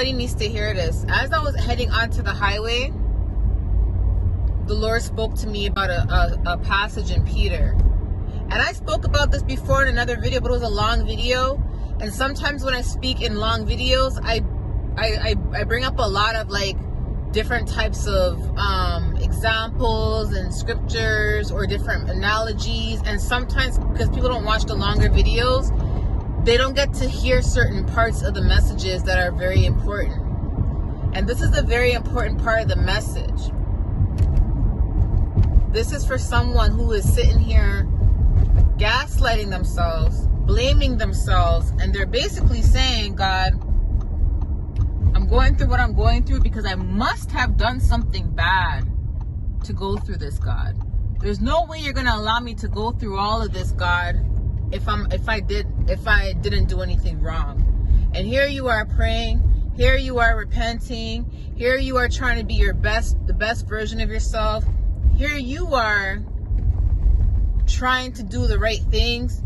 Everybody needs to hear this. As I was heading onto the highway, the Lord spoke to me about a passage in Peter. And I spoke about this before in another video, but it was a long video. And sometimes when I speak in long videos, I bring up a lot of like different types of examples and scriptures or different analogies. And sometimes because people don't watch the longer videos, they don't get to hear certain parts of the messages that are very important. And this is a very important part of the message. This is for someone who is sitting here gaslighting themselves, blaming themselves, and they're basically saying, God, I'm going through what I'm going through because I must have done something bad to go through this, God. There's no way you're going to allow me to go through all of this, God, if I didn't do anything wrong. And here you are praying, here you are repenting, here you are trying to be the best version of yourself. Here you are trying to do the right things,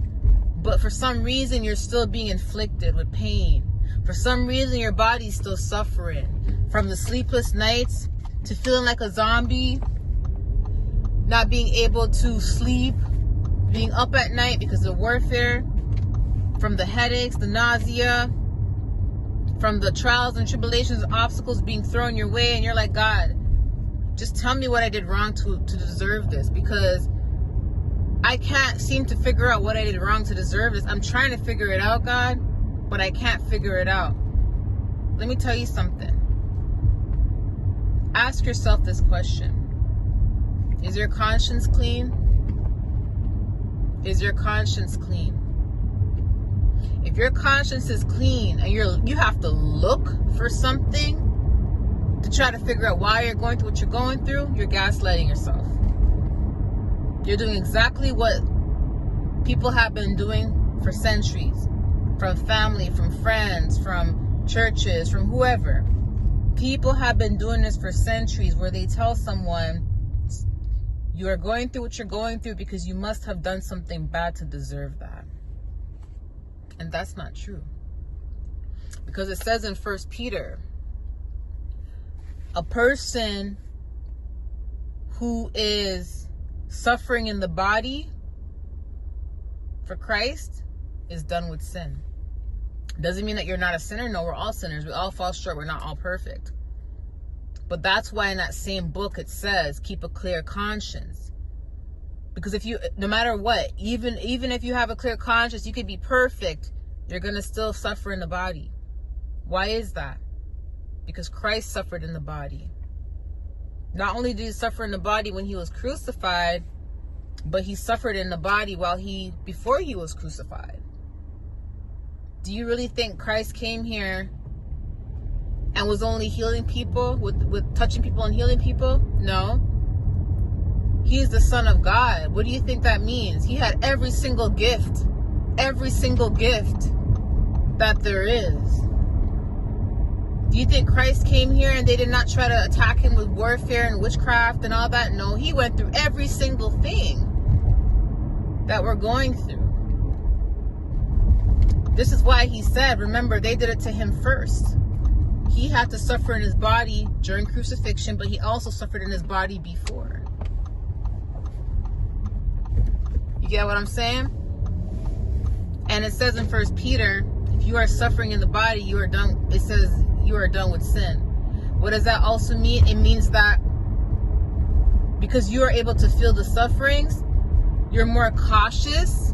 but for some reason you're still being inflicted with pain. For some reason your body's still suffering. From the sleepless nights to feeling like a zombie, not being able to sleep, being up at night because of warfare, from the headaches, the nausea, from the trials and tribulations, obstacles being thrown your way, and you're like, God, just tell me what I did wrong to deserve this, because I can't seem to figure out what I did wrong to deserve this. I'm trying to figure it out, God, but I can't figure it out. Let me tell you something. Ask yourself this question. Is your conscience clean? Is your conscience clean? If your conscience is clean and you have to look for something to try to figure out why you're going through what you're going through, you're gaslighting yourself. You're doing exactly what people have been doing for centuries. From family, from friends, from churches, from whoever. People have been doing this for centuries, where they tell someone, you are going through what you're going through because you must have done something bad to deserve that. And that's not true. Because it says in 1 Peter, a person who is suffering in the body for Christ is done with sin. Doesn't mean that you're not a sinner. No, we're all sinners. We all fall short. We're not all perfect. But that's why in that same book it says, keep a clear conscience. Because no matter what, even if you have a clear conscience, you could be perfect, you're going to still suffer in the body. Why is that? Because Christ suffered in the body. Not only did he suffer in the body when he was crucified, but he suffered in the body before he was crucified. Do you really think Christ came here and was only healing people, with touching people and healing people? No. He's the Son of God. What do you think that means? He had every single gift that there is. Do you think Christ came here and they did not try to attack him with warfare and witchcraft and all that? No, he went through every single thing that we're going through. This is why he said, remember, they did it to him first. He had to suffer in his body during crucifixion, but he also suffered in his body before. You get what I'm saying? And it says in 1 Peter, if you are suffering in the body, you are done. It says you are done with sin. What does that also mean? It means that because you are able to feel the sufferings, you're more cautious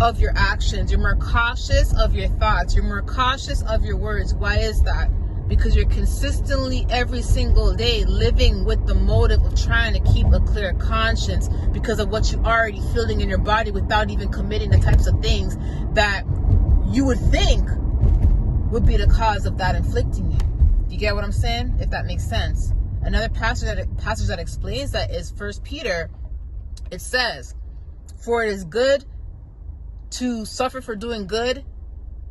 of your actions. You're more cautious of your thoughts. You're more cautious of your words. Why is that? Because you're consistently every single day living with the motive of trying to keep a clear conscience because of what you're already feeling in your body without even committing the types of things that you would think would be the cause of that inflicting you. Do you get what I'm saying? If that makes sense. Another passage that explains that is 1 Peter. It says, for it is good to suffer for doing good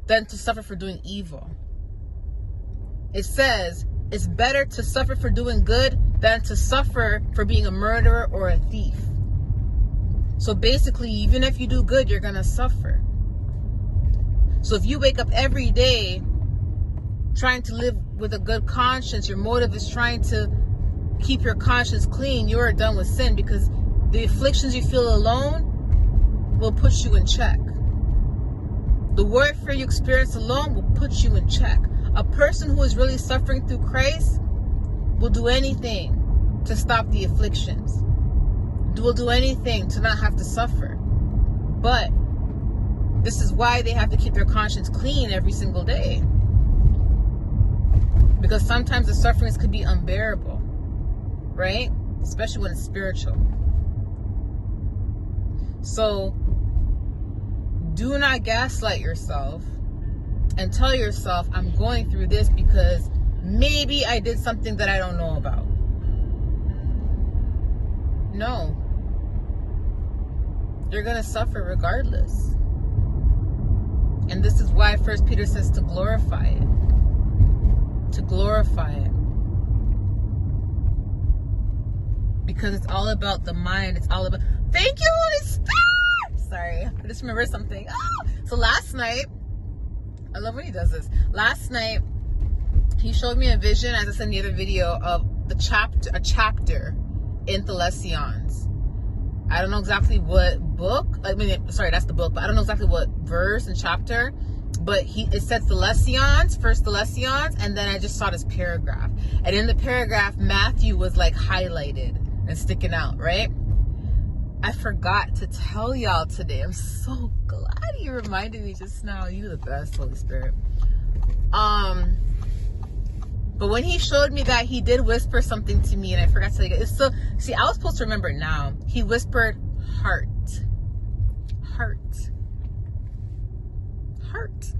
than to suffer for doing evil. It says it's better to suffer for doing good than to suffer for being a murderer or a thief. So basically, even if you do good, you're going to suffer. So if you wake up every day trying to live with a good conscience, your motive is trying to keep your conscience clean, you are done with sin, because the afflictions you feel alone will put you in check. The warfare you experience alone will put you in check. A person who is really suffering through Christ will do anything to stop the afflictions. Will do anything to not have to suffer. But this is why they have to keep their conscience clean every single day. Because sometimes the sufferings could be unbearable, right? Especially when it's spiritual. So do not gaslight yourself and tell yourself, I'm going through this because maybe I did something that I don't know about. No. You're going to suffer regardless. And this is why 1 Peter says to glorify it. To glorify it. Because it's all about the mind. It's all about... Thank you, Holy Spirit! Sorry, I just remembered something. Oh! So last night, I love when he does this. Last night, he showed me a vision, as I said in the other video, of a chapter in Thessalonians. I don't know exactly what book. Sorry, that's the book, but I don't know exactly what verse and chapter. But it said Thessalonians, 1 Thessalonians, and then I just saw this paragraph. And in the paragraph, Matthew was like highlighted and sticking out, right? I forgot to tell y'all today. I'm so glad you reminded me just now. You're the best, Holy Spirit. But when he showed me that, he did whisper something to me, and I forgot to tell you guys. So, see, I was supposed to remember it now. He whispered, heart. Heart. Heart.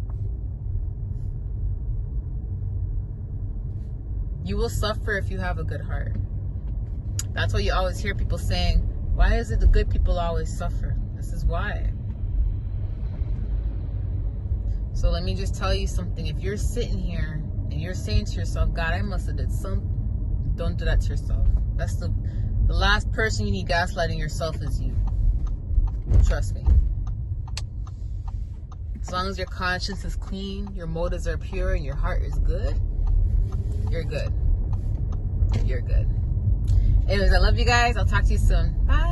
You will suffer if you have a good heart. That's why you always hear people saying, why is it the good people always suffer? This is why. So let me just tell you something. If you're sitting here and you're saying to yourself, God, I must have did something, don't do that to yourself. That's the last person you need gaslighting yourself is you. Trust me. As long as your conscience is clean, your motives are pure, and your heart is good, you're good. You're good. Anyways, I love you guys. I'll talk to you soon. Bye.